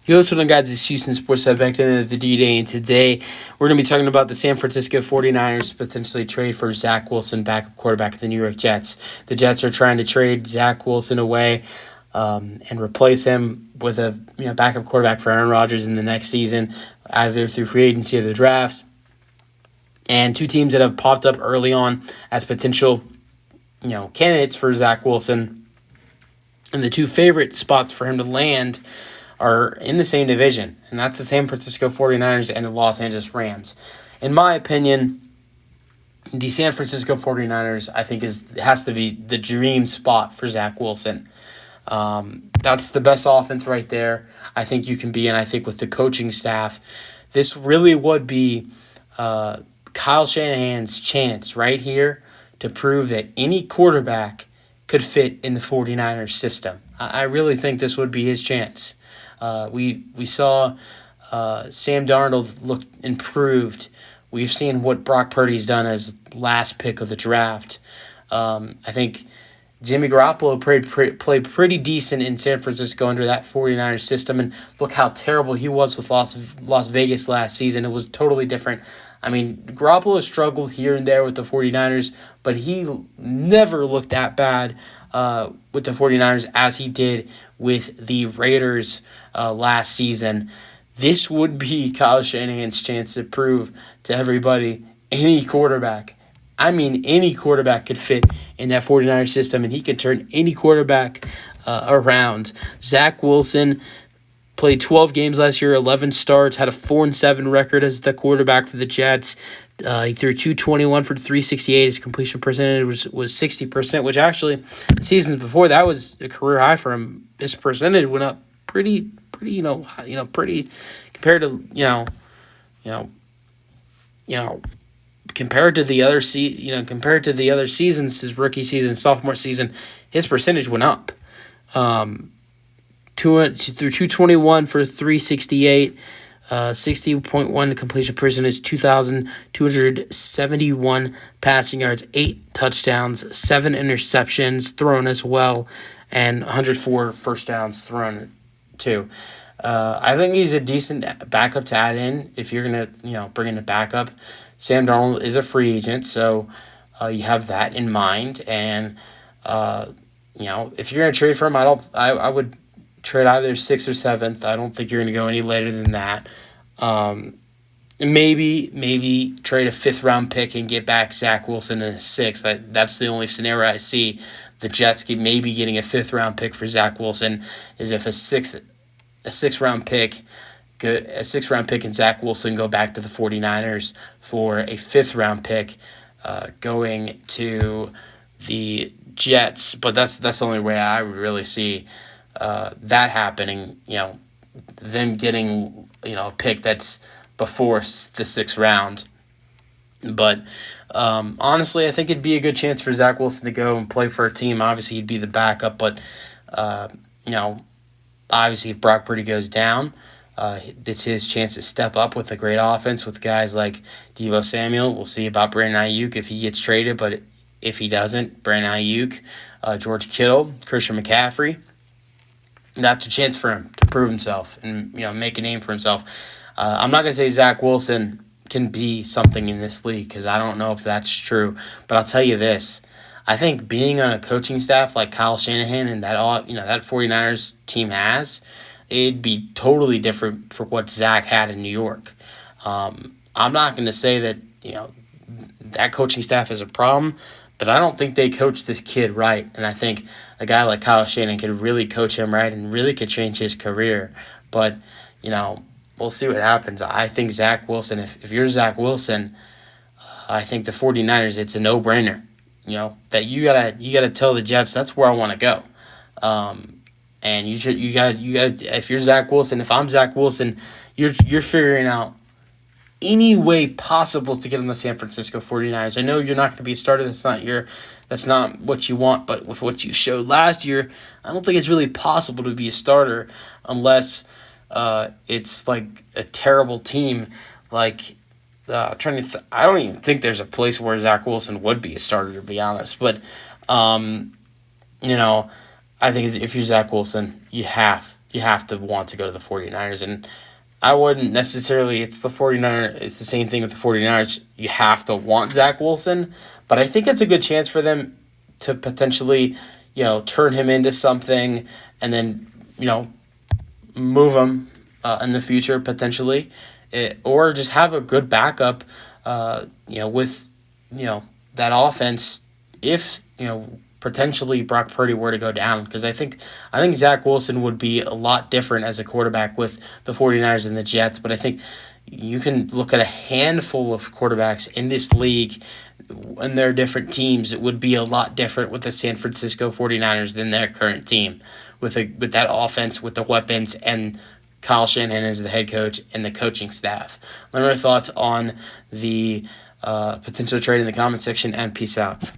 Yo, what's going on, guys? It's Houston Sports back to the D-Day, and today we're going to be talking about the San Francisco 49ers potentially trade for Zach Wilson, backup quarterback of the New York Jets. The Jets are trying to trade Zach Wilson away and replace him with a backup quarterback for Aaron Rodgers in the next season, either through free agency or the draft. And two teams that have popped up early on as potential candidates for Zach Wilson, and the two favorite spots for him to land are in the same division, and that's the San Francisco 49ers and the Los Angeles Rams. In my opinion, the San Francisco 49ers, I think, has to be the dream spot for Zach Wilson. That's the best offense right there. I think you can be, and I think with the coaching staff, this really would be Kyle Shanahan's chance right here to prove that any quarterback could fit in the 49ers system. I really think this would be his chance. We saw Sam Darnold look improved. We've seen what Brock Purdy's done as last pick of the draft. I think Jimmy Garoppolo played pretty decent in San Francisco under that 49ers system, and look how terrible he was with Las Vegas last season. It was totally different. I mean, Garoppolo struggled here and there with the 49ers, but he never looked that bad with the 49ers as he did with the Raiders last season. This would be Kyle Shanahan's chance to prove to everybody any quarterback, any quarterback could fit in that 49ers system, and he could turn any quarterback around. Zach Wilson played 12 games last year, 11 starts, had a 4-7 record as the quarterback for the Jets. He threw 221 for 368. His completion percentage was 60%, which actually seasons before that was a career high for him. His percentage went up pretty pretty compared to compared to the other seasons, his rookie season, sophomore season, his percentage went up. Through 221 for 368, 60.1 completion percentage, 2,271 passing yards, 8 touchdowns, 7 interceptions thrown as well, and 104 first downs thrown too. I think he's a decent backup to add in if you're gonna bring in a backup. Sam Darnold is a free agent, so you have that in mind. And if you're gonna trade for him, I would trade either 6th or 7th. I don't think you're gonna go any later than that. Maybe trade a 5th round pick and get back Zach Wilson in a 6th. That's the only scenario I see. The Jets maybe getting a 5th round pick for Zach Wilson is if a 6th round pick and Zach Wilson go back to the 49ers for a 5th round pick going to the Jets. But that's the only way I would really see that happening. Them getting a pick that's before the 6th round. But honestly, I think it'd be a good chance for Zach Wilson to go and play for a team. Obviously, he'd be the backup, but obviously, if Brock Purdy goes down, it's his chance to step up with a great offense with guys like Deebo Samuel. We'll see about Brandon Ayuk if he gets traded, but if he doesn't, Brandon Ayuk, George Kittle, Christian McCaffrey. That's a chance for him to prove himself and make a name for himself. I'm not going to say Zach Wilson can be something in this league because I don't know if that's true, but I'll tell you this. I think being on a coaching staff like Kyle Shanahan and that 49ers team has, it'd be totally different for what Zach had in New York. I'm not going to say that that coaching staff is a problem, but I don't think they coached this kid right, and I think a guy like Kyle Shanahan could really coach him right and really could change his career. But we'll see what happens. I think Zach Wilson, if you're Zach Wilson, I think the 49ers, it's a no-brainer. That you gotta tell the Jets that's where I want to go. And you gotta if you're Zach Wilson, if I'm Zach Wilson, you're figuring out any way possible to get on the San Francisco 49ers. I know you're not going to be a starter. That's not what you want, but with what you showed last year, I don't think it's really possible to be a starter unless it's like a terrible team like I don't even think there's a place where Zach Wilson would be a starter, to be honest. But I think if you're Zach Wilson, you have you have to want to go to the 49ers. And I wouldn't necessarily, it's the 49ers, it's the same thing with the 49ers. You have to want Zach Wilson, but I think it's a good chance for them to potentially, turn him into something and then, move him in the future potentially, or just have a good backup, with, that offense if, potentially Brock Purdy were to go down, because I think Zach Wilson would be a lot different as a quarterback with the 49ers and the Jets, but I think you can look at a handful of quarterbacks in this league and their different teams. It would be a lot different with the San Francisco 49ers than their current team with that offense, with the weapons, and Kyle Shanahan as the head coach and the coaching staff. Let me know your thoughts on the potential trade in the comment section, and peace out.